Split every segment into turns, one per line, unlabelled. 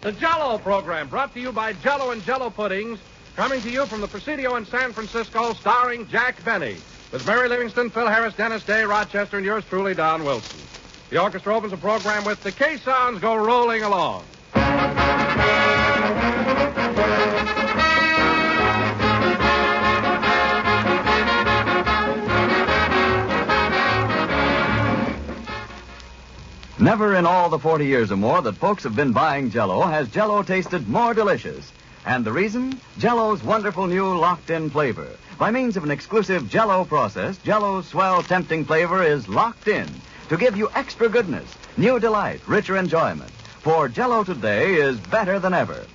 The Jello program, brought to you by Jello and Jello Puddings, coming to you from the Presidio in San Francisco, starring Jack Benny, with Mary Livingston, Phil Harris, Dennis Day, Rochester, and yours truly, Don Wilson. The orchestra opens the program with The Caissons Go Rolling Along.
Never in all the 40 years or more that folks have been buying Jello has Jello tasted more delicious. And the reason? Jello's wonderful new locked-in flavor. By means of an exclusive Jello process, Jello's swell, tempting flavor is locked in to give you extra goodness, new delight, richer enjoyment. For Jello today is better than ever.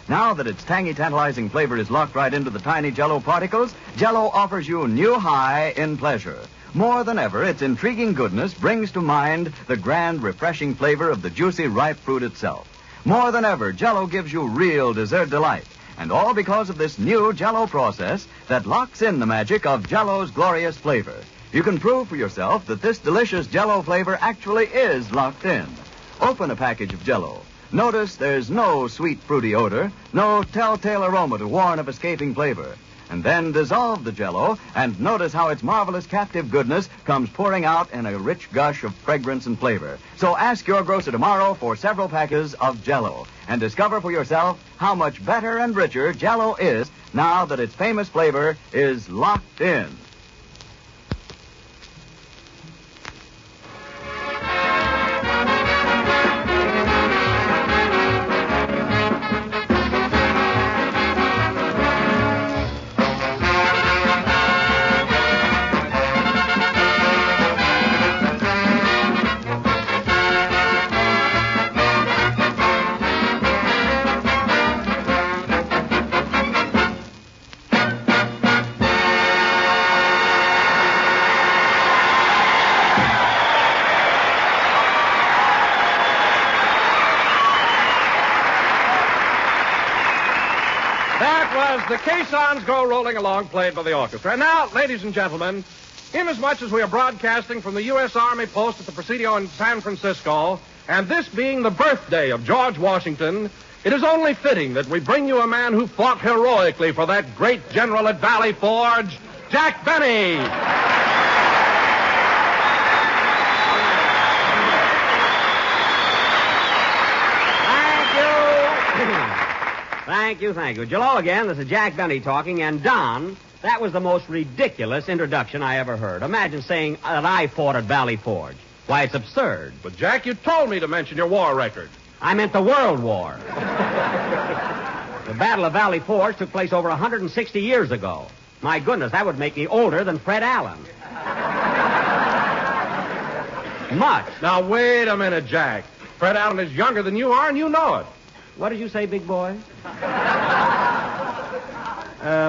Now that its tangy, tantalizing flavor is locked right into the tiny Jello particles, Jello offers you new high in pleasure. More than ever, its intriguing goodness brings to mind the grand, refreshing flavor of the juicy, ripe fruit itself. More than ever, Jello gives you real dessert delight. And all because of this new Jello process that locks in the magic of Jello's glorious flavor. You can prove for yourself that this delicious Jello flavor actually is locked in. Open a package of Jello. Notice there's no sweet, fruity odor, no telltale aroma to warn of escaping flavor. And then dissolve the Jello and notice how its marvelous captive goodness comes pouring out in a rich gush of fragrance and flavor. So ask your grocer tomorrow for several packages of Jello and discover for yourself how much better and richer Jello is now that its famous flavor is locked in.
The Caissons Go Rolling Along, played by the orchestra. And now, ladies and gentlemen, inasmuch as we are broadcasting from the U.S. Army post at the Presidio in San Francisco, and this being the birthday of George Washington, it is only fitting that we bring you a man who fought heroically for that great general at Valley Forge, Jack Benny.
Thank you. Jello again. This is Jack Benny talking. And Don, that was the most ridiculous introduction I ever heard. Imagine saying that I fought at Valley Forge. Why, it's absurd.
But, Jack, you told me to mention your war record.
I meant the World War. The Battle of Valley Forge took place over 160 years ago. My goodness, that would make me older than Fred Allen. Much.
Now, wait a minute, Jack. Fred Allen is younger than you are, and you know it.
What did you say, big boy?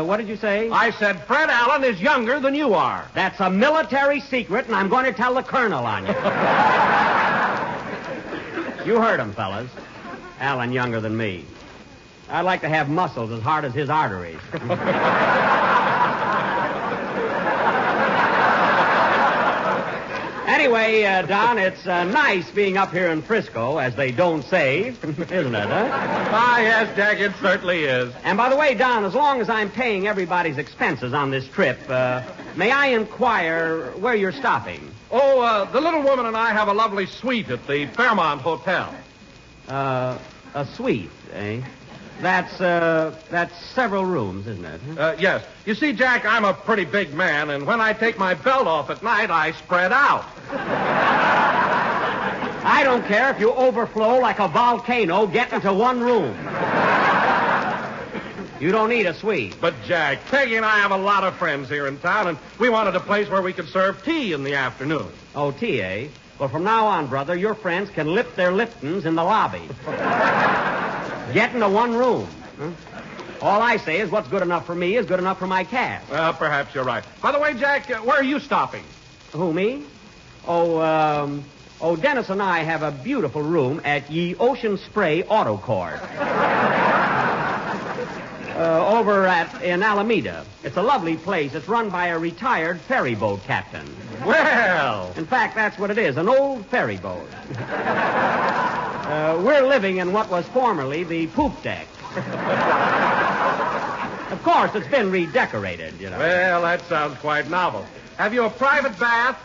What did you say?
I said Fred Allen is younger than you are.
That's a military secret, and I'm going to tell the colonel on you. You heard him, fellas. Allen younger than me. I'd like to have muscles as hard as his arteries. Anyway, Don, it's nice being up here in Frisco, as they don't say, isn't it, huh?
Ah, yes, Jack, it certainly is.
And by the way, Don, as long as I'm paying everybody's expenses on this trip, may I inquire where you're stopping?
Oh, the little woman and I have a lovely suite at the Fairmont Hotel.
A suite, eh? That's several rooms, isn't it?
Yes. You see, Jack, I'm a pretty big man, and when I take my belt off at night, I spread out.
I don't care if you overflow like a volcano, get into one room. You don't need a suite.
But, Jack, Peggy and I have a lot of friends here in town, and we wanted a place where we could serve tea in the afternoon.
Oh, tea, eh? Well, from now on, brother, your friends can lift their Liptons in the lobby. Get into one room. Huh? All I say is what's good enough for me is good enough for my cast.
Well, perhaps you're right. By the way, Jack, where are you stopping?
Who, me? Dennis and I have a beautiful room at Ye Ocean Spray Auto Court. Over in Alameda. It's a lovely place. It's run by a retired ferry boat captain.
Well.
In fact, that's what it is, an old ferry boat. We're living in what was formerly the poop deck. Of course, it's been redecorated, you know.
Well, that sounds quite novel. Have you a private bath?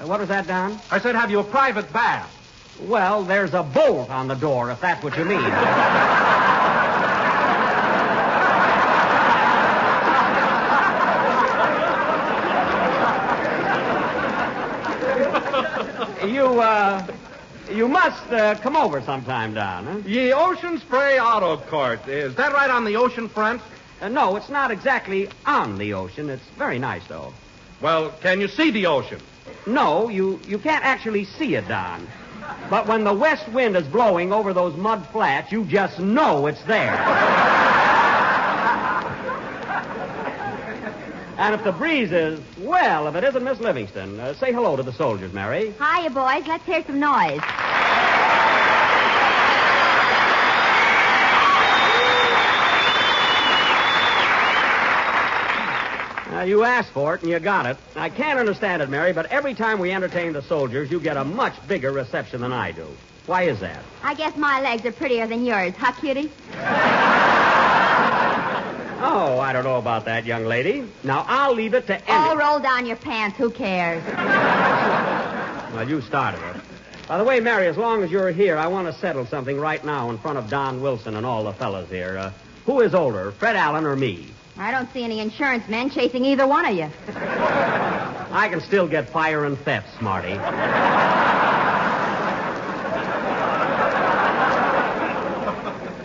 What was that, Don?
I said, have you a private bath?
Well, there's a bolt on the door, if that's what you mean. You must come over sometime, Don. Huh?
The Ocean Spray Auto Court. Is that right on the ocean front?
No, it's not exactly on the ocean. It's very nice, though.
Well, can you see the ocean?
No, you can't actually see it, Don. But when the west wind is blowing over those mud flats, you just know it's there. And if the breeze is, well, if it isn't Miss Livingston, say hello to the soldiers, Mary.
Hiya, boys. Let's hear some noise.
You asked for it, and you got it. I can't understand it, Mary, but every time we entertain the soldiers, you get a much bigger reception than I do. Why is that?
I guess my legs are prettier than yours, huh, cutie?
Oh, I don't know about that, young lady. Now, I'll leave it to any...
Oh, roll down your pants. Who cares?
Well, you started it. By the way, Mary, as long as you're here, I want to settle something right now in front of Don Wilson and all the fellas here. Who is older, Fred Allen or me?
I don't see any insurance men chasing either one of you.
I can still get fire and theft, Smarty.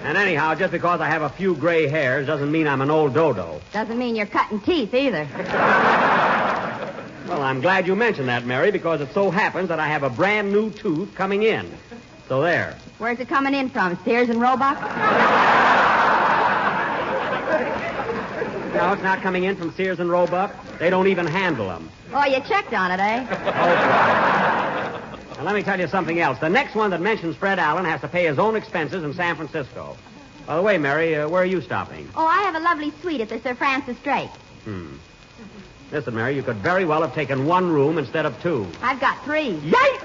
And anyhow, just because I have a few gray hairs doesn't mean I'm an old dodo.
Doesn't mean you're cutting teeth either.
Well, I'm glad you mentioned that, Mary, because it so happens that I have a brand new tooth coming in. So there.
Where's it coming in from? Sears and Roebuck?
No, it's not coming in from Sears and Roebuck. They don't even handle them.
Oh, you checked on it, eh?
Okay. Now, let me tell you something else. The next one that mentions Fred Allen has to pay his own expenses in San Francisco. By the way, Mary, where are you stopping?
Oh, I have a lovely suite at the Sir Francis Drake.
Listen, Mary, you could very well have taken one room instead of two.
I've got 3.
Yay!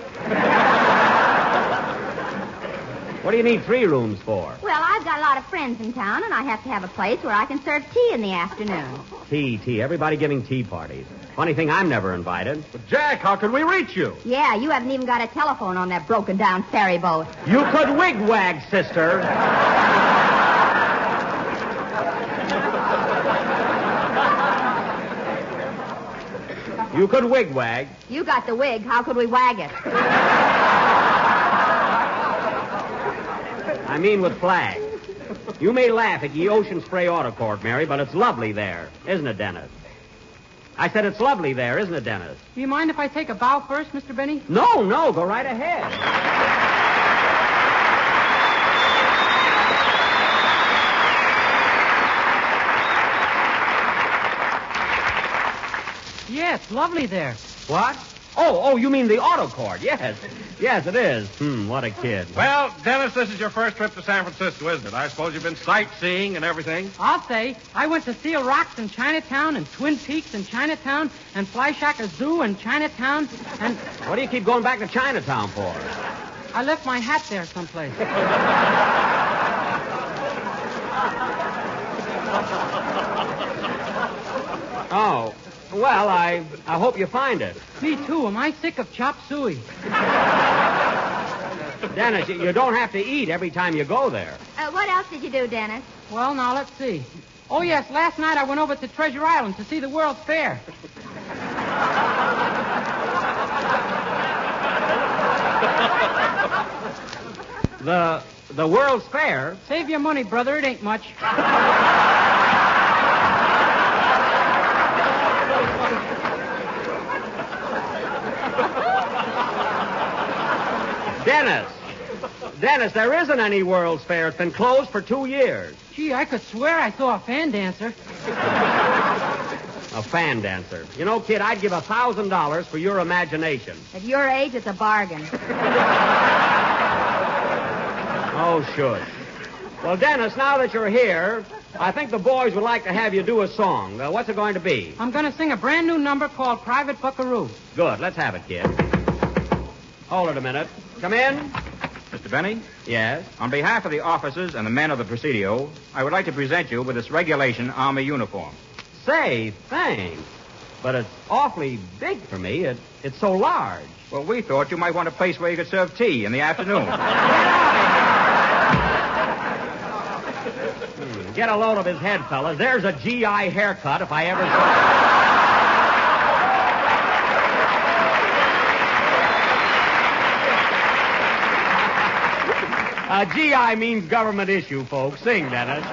What do you need 3 rooms for?
Well, I've got a lot of friends in town, and I have to have a place where I can serve tea in the afternoon.
Tea. Everybody giving tea parties. Funny thing, I'm never invited.
But, Jack, how can we reach you?
Yeah, you haven't even got a telephone on that broken-down ferry boat.
You could wigwag, sister. You could wigwag.
You got the wig. How could we wag it?
I mean with flags. You may laugh at the Ocean Spray Auto Court, Mary, but it's lovely there, isn't it, Dennis? I said it's lovely there, isn't it, Dennis?
Do you mind if I take a bow first, Mr. Benny?
No, go right ahead.
Yeah, it's lovely there.
What? Oh, you mean the auto court? Yes, it is. What a kid.
Well, Dennis, this is your first trip to San Francisco, isn't it? I suppose you've been sightseeing and everything.
I'll say. I went to Seal Rocks in Chinatown and Twin Peaks in Chinatown and Flyshacker Zoo in Chinatown and...
What do you keep going back to Chinatown for?
I left my hat there someplace.
Oh, well, I hope you find it.
Me too. Am I sick of chop suey?
Dennis, you don't have to eat every time you go there.
What else did you do, Dennis?
Well, now, let's see. Oh, yes, last night I went over to Treasure Island to see the World's Fair.
The World's Fair?
Save your money, brother. It ain't much. Dennis, there isn't any World's Fair. It's been closed for 2 years. Gee, I could swear I saw a fan dancer.
A fan dancer. You know, kid, I'd give $1,000 for your imagination.
At your age, it's a bargain.
Oh, shush. Well, Dennis, now that you're here, I think the boys would like to have you do a song. What's it going to be?
I'm going to sing a brand new number called Private Buckaroo.
Good. Let's have it, kid. Hold it a minute. Come in.
Mr.
Mr. Benny,
Yes?
on behalf of the officers and the men of the Presidio, I would like to present you with this regulation Army uniform.
Say, thanks. But it's awfully big for me. It's so large.
Well, we thought you might want a place where you could serve tea in the afternoon.
Get a load of his head, fellas. There's a GI haircut if I ever saw it. GI means government issue, folks. Sing, Dennis.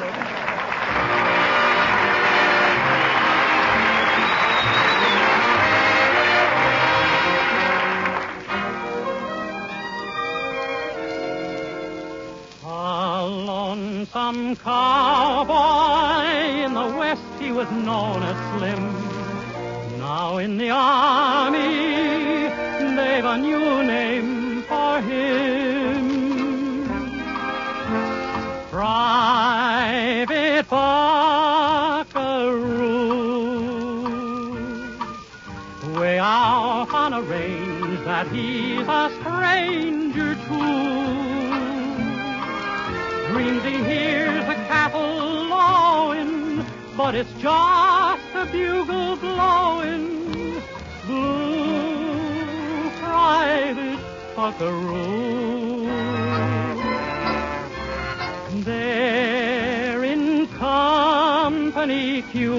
Some cowboy in the West, he was known as Slim. Now in the Army, they've a new name for him. Private Buckaroo. Way out on a range that he's a stranger to. Dreams he hears the cattle lowing, but it's just a bugle blowing. Blue Private Buckaroo. They're in company queue,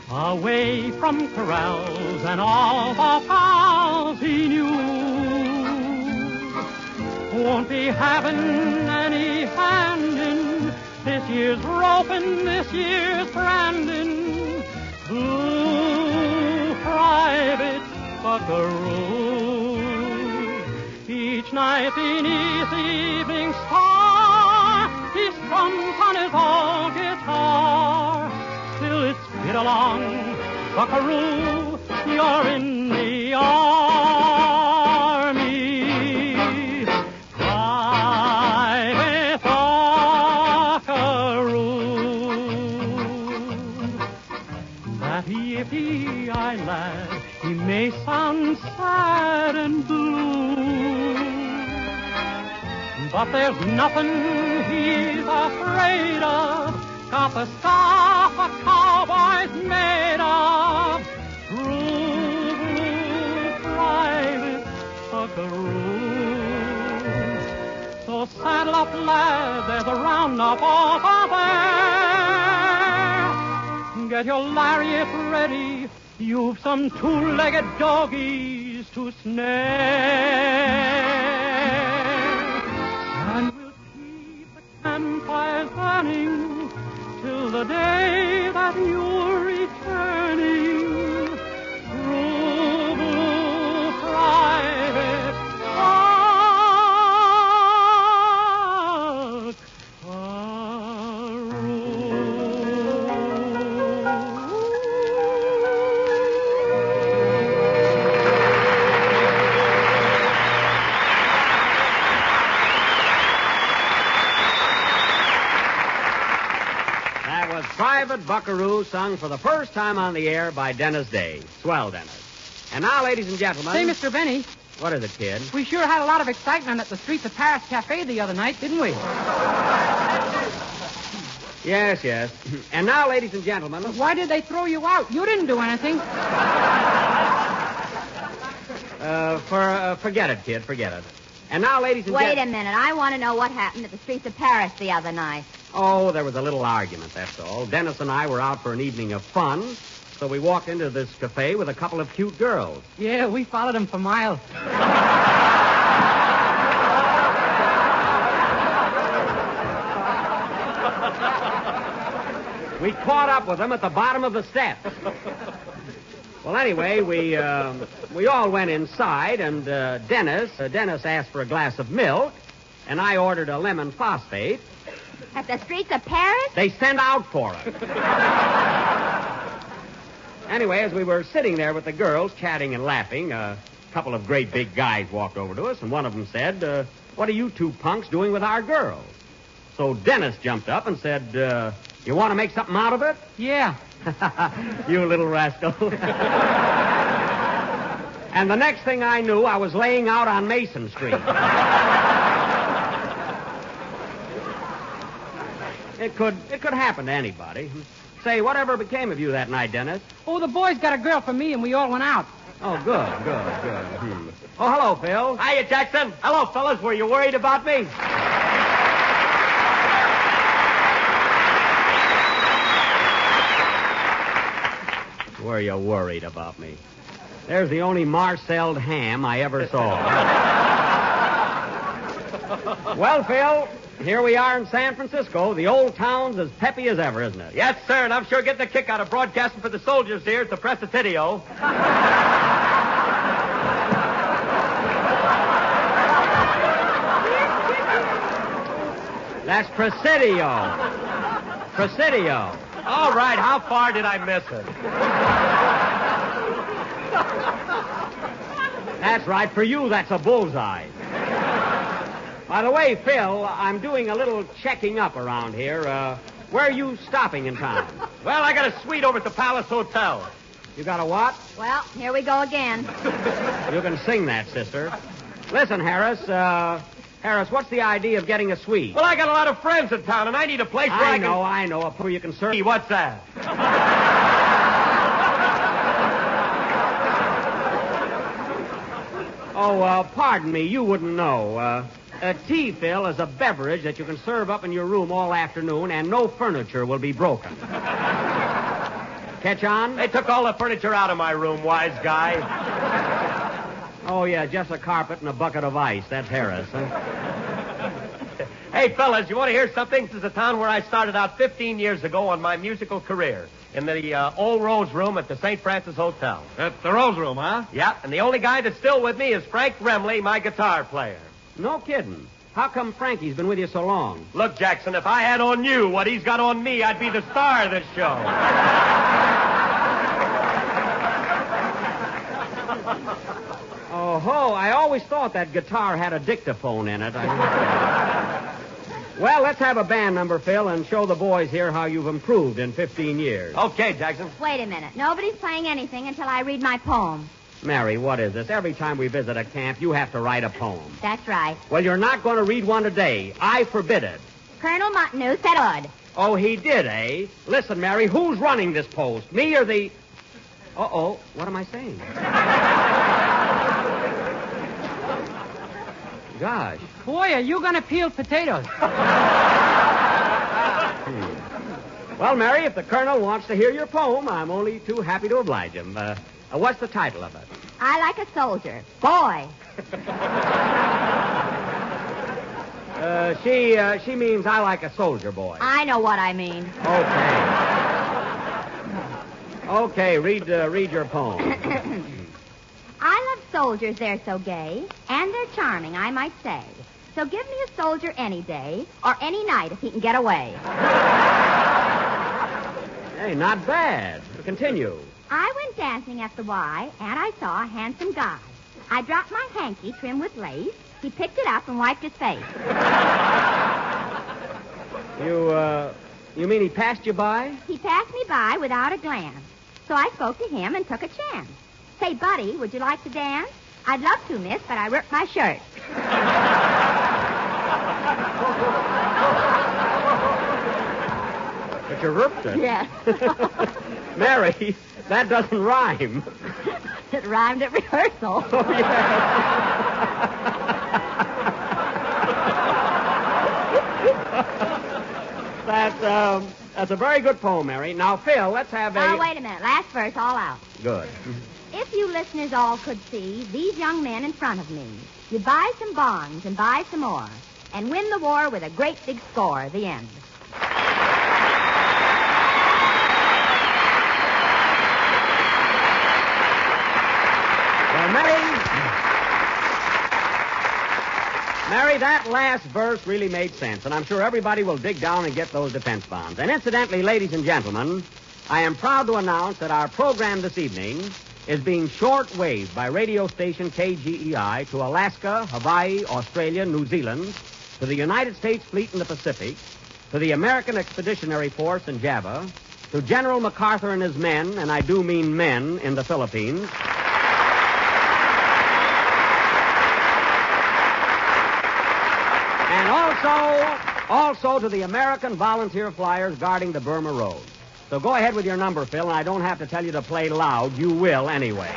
away from corrals and all the fowls he knew. Won't be having any hand in this year's roping, this year's branding. Blue Private Buckaroo. Each night beneath the evening star, he strums on his old guitar. Till it's bid along, Buckaroo, you're in the Army. Yippee-yi, lad, he may sound sad and blue, but there's nothing he's afraid of. Got the stuff a cowboy's made of. True blue Private Buckaroo. So saddle up, lad, there's a roundup over there. Get your lariat ready, you've some two-legged doggies to snare. And we'll keep the campfires burning till the day that you're returning. True blue Private
Private Buckaroo, sung for the first time on the air by Dennis Day. Swell, Dennis. And now, ladies and gentlemen...
Say, Mr. Benny,
What is it, kid?
we sure had a lot of excitement at the Streets of Paris Cafe the other night, didn't we?
Yes, yes. And now, ladies and gentlemen...
Why did they throw you out? You didn't do anything.
Forget it, kid, forget it. And now, ladies and
Wait
gentlemen...
a minute. I want to know what happened at the Streets of Paris the other night.
Oh, there was a little argument, that's all. Dennis and I were out for an evening of fun, so we walked into this cafe with a couple of cute girls.
Yeah, we followed them for miles.
We caught up with them at the bottom of the steps. Well, anyway, we all went inside, and Dennis asked for a glass of milk, and I ordered a lemon phosphate.
At the Streets of Paris?
They sent out for it. Anyway, as we were sitting there with the girls, chatting and laughing, a couple of great big guys walked over to us, and one of them said, what are you two punks doing with our girls? So Dennis jumped up and said, you want to make something out of it?
Yeah.
You little rascal. And the next thing I knew, I was laying out on Mason Street. It could happen to anybody. Say, whatever became of you that night, Dennis?
Oh, the boys got a girl for me, and we all went out.
Oh, good. Oh, hello, Phil.
Hiya, Jackson. Hello, fellas. Were you worried about me?
Were you worried about me? There's the only marcelled ham I ever saw. Well, Phil, here we are in San Francisco. The old town's as peppy as ever, isn't it?
Yes, sir, and I'm sure getting a kick out of broadcasting for the soldiers here at the Presidio.
That's Presidio. Presidio.
All right, how far did I miss it?
That's right. For you, that's a bullseye. By the way, Phil, I'm doing a little checking up around here. Where are you stopping in town?
Well, I got a suite over at the Palace Hotel.
You got a what?
Well, here we go again.
You can sing that, sister. Listen, Harris, what's the idea of getting a suite?
Well, I got a lot of friends in town, and I need a place where I can...
I know. A place where you can serve...
What's that?
Oh, pardon me, you wouldn't know. Tea, Phil, is a beverage that you can serve up in your room all afternoon, and no furniture will be broken. Catch on?
They took all the furniture out of my room, wise guy.
Oh, yeah, just a carpet and a bucket of ice. That's Harris, huh?
Hey, fellas, you want to hear something? This is a town where I started out 15 years ago on my musical career. In the old Rose Room at the St. Francis Hotel.
At the Rose Room, huh?
Yeah, and the only guy that's still with me is Frank Remley, my guitar player.
No kidding. How come Frankie's been with you so long?
Look, Jackson, if I had on you what he's got on me, I'd be the star of this show.
Oh, I always thought that guitar had a dictaphone in it. Well, let's have a band number, Phil, and show the boys here how you've improved in 15 years.
Okay, Jackson.
Wait a minute. Nobody's playing anything until I read my poem.
Mary, what is this? Every time we visit a camp, you have to write a poem.
That's right.
Well, you're not going to read one today. I forbid it.
Colonel Montanus said odd.
Oh, he did, eh? Listen, Mary, who's running this post? Me or the... Uh-oh, what am I saying? Gosh.
Boy, are you going to peel potatoes?
Well, Mary, if the Colonel wants to hear your poem, I'm only too happy to oblige him. What's the title of it?
I like a soldier. Boy.
She means I like a soldier boy.
I know what I mean.
Okay, read your poem.
I love soldiers, they're so gay, and they're charming, I might say. So give me a soldier any day, or any night if he can get away.
Hey, not bad. Continue.
I went dancing at the Y, and I saw a handsome guy. I dropped my hanky trimmed with lace. He picked it up and wiped his face.
You mean he passed you by?
He passed me by without a glance. So I spoke to him and took a chance. Say, buddy, would you like to dance? I'd love to, miss, but I ripped my shirt.
But you ripped it?
Yes.
Mary, that doesn't rhyme.
It rhymed at rehearsal.
Oh, yeah. That's a very good poem, Mary. Now, Phil, let's have a...
Oh, wait a minute. Last verse all out.
Good.
If you listeners all could see these young men in front of me, you'd buy some bonds and buy some more and win the war with a great big score. The end.
Well, Mary, that last verse really made sense, and I'm sure everybody will dig down and get those defense bonds. And incidentally, ladies and gentlemen, I am proud to announce that our program this evening is being short-waved by radio station KGEI to Alaska, Hawaii, Australia, New Zealand, to the United States Fleet in the Pacific, to the American Expeditionary Force in Java, to General MacArthur and his men, and I do mean men, in the Philippines, Also to the American volunteer flyers guarding the Burma Road. So go ahead with your number, Phil, and I don't have to tell you to play loud. You will anyway.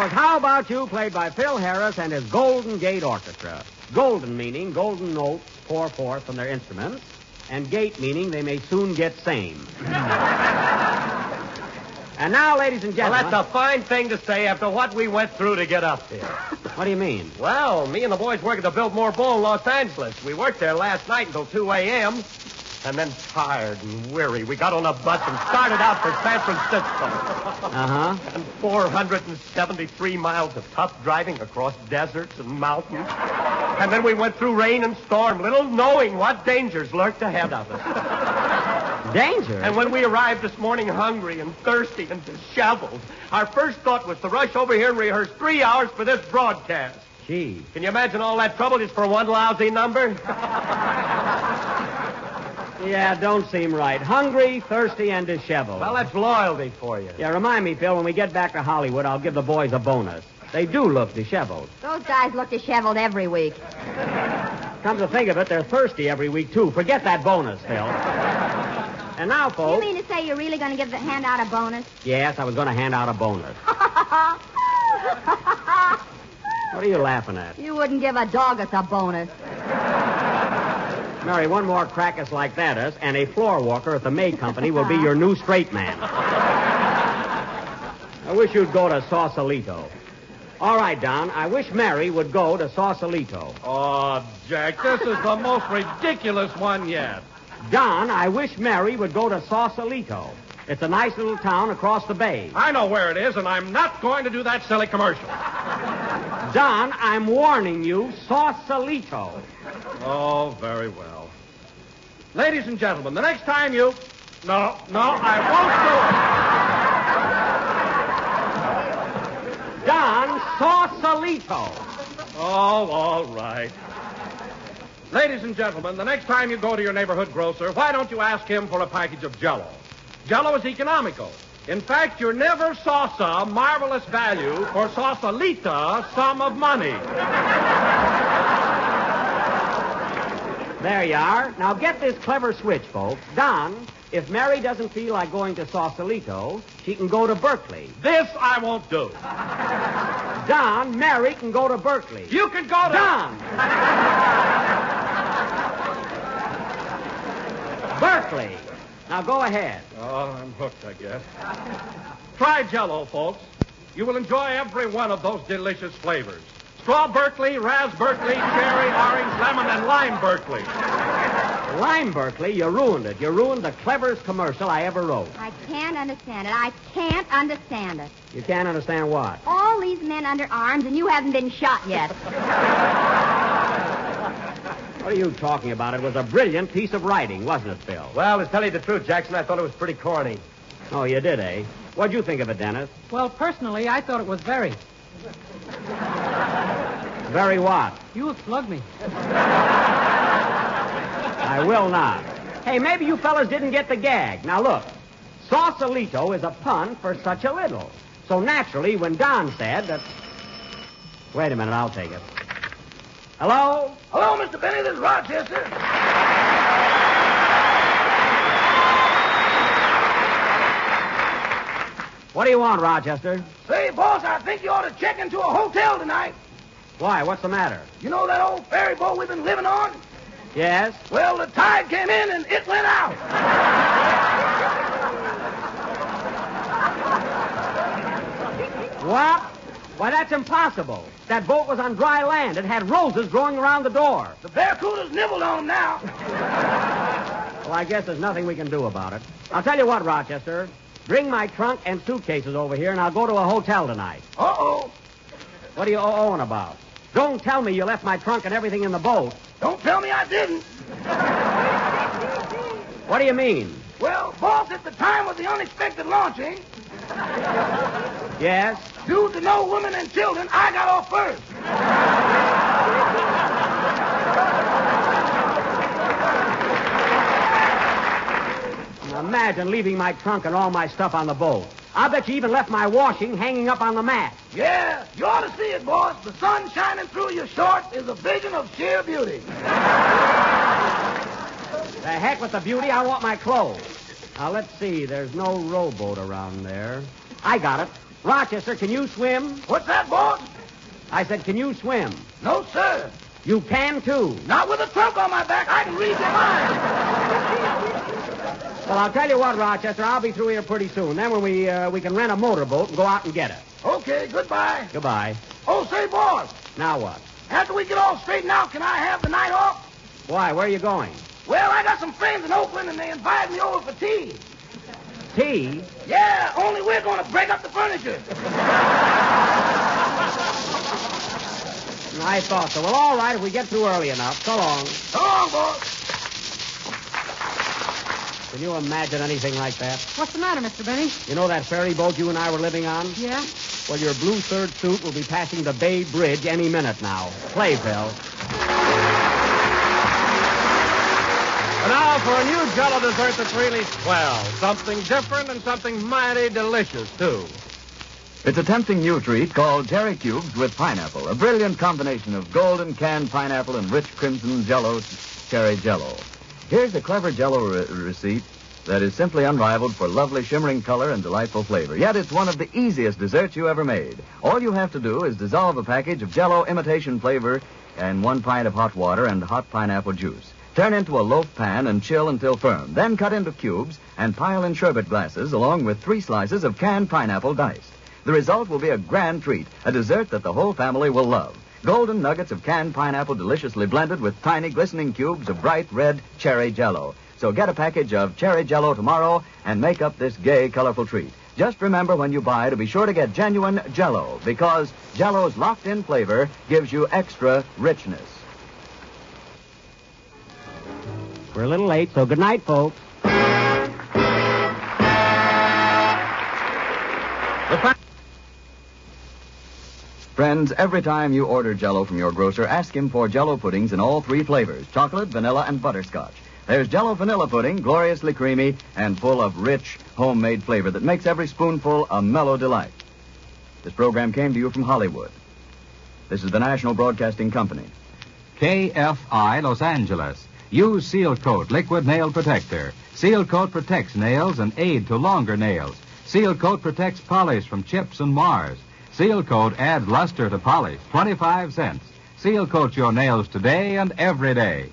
How About You, played by Phil Harris and his Golden Gate Orchestra. Golden meaning golden notes pour forth from their instruments, and gate meaning they may soon get same. And now, ladies and
Well,
gentlemen...
that's a fine thing to say after what we went through to get up here.
What do you mean?
Well, me and the boys work at the Biltmore Bowl in Los Angeles. We worked there last night until 2 a.m., and then tired and weary, we got on a bus and started out for San Francisco.
Uh-huh.
And 473 miles of tough driving across deserts and mountains. And then we went through rain and storm, little knowing what dangers lurked ahead of us.
Danger?
And when we arrived this morning hungry and thirsty and disheveled, our first thought was to rush over here and rehearse 3 hours for this broadcast.
Gee.
Can you imagine all that trouble just for one lousy number?
Yeah, don't seem right. Hungry, thirsty, and disheveled.
Well, that's loyalty for you.
Yeah, remind me, Phil, when we get back to Hollywood, I'll give the boys a bonus. They do look disheveled.
Those guys look disheveled every week.
Come to think of it, they're thirsty every week, too. Forget that bonus, Phil. And now, folks...
You mean to say you're really going to hand out a bonus?
Yes, I was going to hand out a bonus. What are you laughing at?
You wouldn't give a dog us a bonus.
Mary, one more crackus like that, and a floor walker at the May Company will be your new straight man. I wish you'd go to Sausalito. All right, Don, I wish Mary would go to Sausalito.
Oh, Jack, this is the most ridiculous one yet.
Don, I wish Mary would go to Sausalito. It's a nice little town across the bay.
I know where it is, and I'm not going to do that silly commercial.
Don, I'm warning you, Sausalito.
Oh, very well. Ladies and gentlemen, the next time you... No, I won't do it.
Don, Sausalito.
Oh, all right. Ladies and gentlemen, the next time you go to your neighborhood grocer, why don't you ask him for a package of Jello? Jello is economical. In fact, you never saw some marvelous value for Sausalita sum of money.
There you are. Now get this clever switch, folks. Don, if Mary doesn't feel like going to Sausalito, she can go to Berkeley.
This I won't do.
Don, Mary can go to Berkeley.
You can go to...
Don! Berkeley. Now go ahead.
Oh, I'm hooked, I guess. Try Jello, folks. You will enjoy every one of those delicious flavors. Straw Berkeley, Raz Berkeley, cherry, orange, lemon, and lime Berkeley.
Lime Berkeley, you ruined it. You ruined the cleverest commercial I ever wrote.
I can't understand it. I can't understand it.
You can't understand what?
All these men under arms, and you haven't been shot yet.
What are you talking about? It was a brilliant piece of writing, wasn't it, Phil?
Well, to tell you the truth, Jackson, I thought it was pretty corny.
Oh, you did, eh? What'd you think of it, Dennis?
Well, personally, I thought it was very.
Very what?
You slugged me.
I will not. Hey, maybe you fellas didn't get the gag. Now, look. Sausalito is a pun for such a little. So naturally, when Don said that... Wait a minute, I'll take it. Hello?
Hello, Mr. Benny. This is Rochester.
What do you want, Rochester?
Say, boss, I think you ought to check into a hotel tonight.
Why? What's the matter?
You know that old ferry boat we've been living on?
Yes?
Well, the tide came in and it went out.
What? Why, that's impossible. That boat was on dry land. It had roses growing around the door.
The barracudas nibbled on them now.
Well, I guess there's nothing we can do about it. I'll tell you what, Rochester. Bring my trunk and suitcases over here, and I'll go to a hotel tonight.
Uh-oh.
What are you owing about? Don't tell me you left my trunk and everything in the boat.
Don't tell me I didn't.
What do you mean?
Well, boss, at the time of the unexpected launching,
Yes?
due to no women and children, I got off first.
Now, imagine leaving my trunk and all my stuff on the boat. I bet you even left my washing hanging up on the mat.
Yeah, you ought to see it, boss. The sun shining through your shorts is a vision of sheer beauty.
The heck with the beauty, I want my clothes. Now, let's see, there's no rowboat around there. I got it. Rochester, can you swim?
What's that, boss?
I said, can you swim?
No, sir.
You can, too.
Not with a trunk on my back. I can read your mind.
Well, I'll tell you what, Rochester, I'll be through here pretty soon. Then when we can rent a motorboat and go out and get it.
Okay, goodbye.
Goodbye.
Oh, say, boss,
Now what?
after we get all straightened out, can I have the night off?
Why, where are you going?
Well, I got some friends in Oakland, and they invited me over for tea.
Tea?
Yeah, only we're going to break up the furniture.
I thought so. Well, all right, if we get through early enough. So long.
So long, boss.
Can you imagine anything like that?
What's the matter, Mr. Benny?
You know that ferry boat you and I were living on?
Yeah?
Well, your blue third suit will be passing the Bay Bridge any minute now. Play, Phil.
And now for a new Jello dessert that's really swell. Something different and something mighty delicious, too.
It's a tempting new treat called Cherry Cubes with pineapple, a brilliant combination of golden canned pineapple and rich crimson Jello cherry Jello. Here's a clever Jello receipt that is simply unrivaled for lovely shimmering color and delightful flavor. Yet it's one of the easiest desserts you ever made. All you have to do is dissolve a package of Jello imitation flavor in 1 pint of hot water and hot pineapple juice. Turn into a loaf pan and chill until firm. Then cut into cubes and pile in sherbet glasses along with 3 slices of canned pineapple diced. The result will be a grand treat, a dessert that the whole family will love. Golden nuggets of canned pineapple deliciously blended with tiny glistening cubes of bright red cherry Jello. So get a package of cherry Jello tomorrow and make up this gay, colorful treat. Just remember when you buy to be sure to get genuine Jello, because Jello's locked-in flavor gives you extra richness.
We're a little late, so good night, folks.
Friends, every time you order Jello from your grocer, ask him for Jello puddings in all 3 flavors, chocolate, vanilla, and butterscotch. There's Jello vanilla pudding, gloriously creamy and full of rich, homemade flavor that makes every spoonful a mellow delight. This program came to you from Hollywood. This is the National Broadcasting Company.
KFI Los Angeles. Use Seal Coat Liquid Nail Protector. Seal Coat protects nails and aid to longer nails. Seal Coat protects polish from chips and mars. Seal Coat adds luster to polish, 25 cents. Seal Coat your nails today and every day.